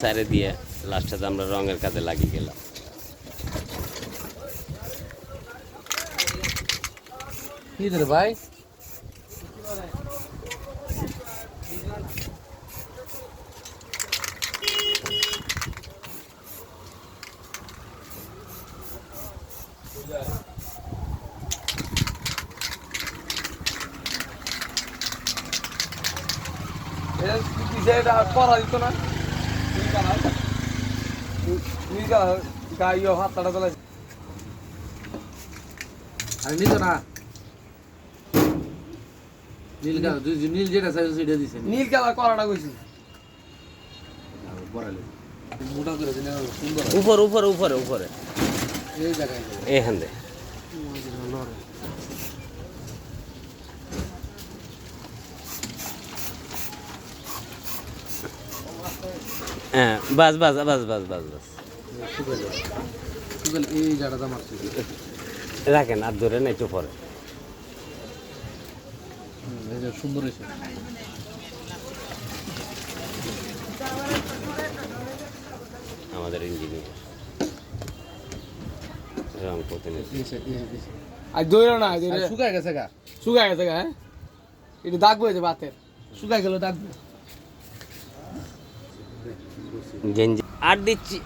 সারে দিয়ে লাস্টে আমরা রঙের কাজে লাগিয়ে গেলাম। কি রে ভাই করা দিত না গাইও হাতটা তোলা আর নিত না নীল কালার নীল যেটা চাইছে সেটা দিছে নীল কালার করাটা কইছি পরালে মোটা করে দিলে সুন্দর উপরে উপরে উপরে উপরে এই জায়গায় এখান দে হ্যাঁ বাস বাস বাস বাস বাস বাস এই জায়গাটা মারছে রাখেন আর ধরে না একটু পরে সুন্দর হয়েছে আমাদের ইঞ্জিনিয়ার রং প্রতিনিধি আর দইরো না শুকায় গেছে গা শুকায় গেছে গা হ্যাঁ এটা দাগ বইছে বাতের শুকায় গেল দাগ গেঞ্জি আর দিচ্ছি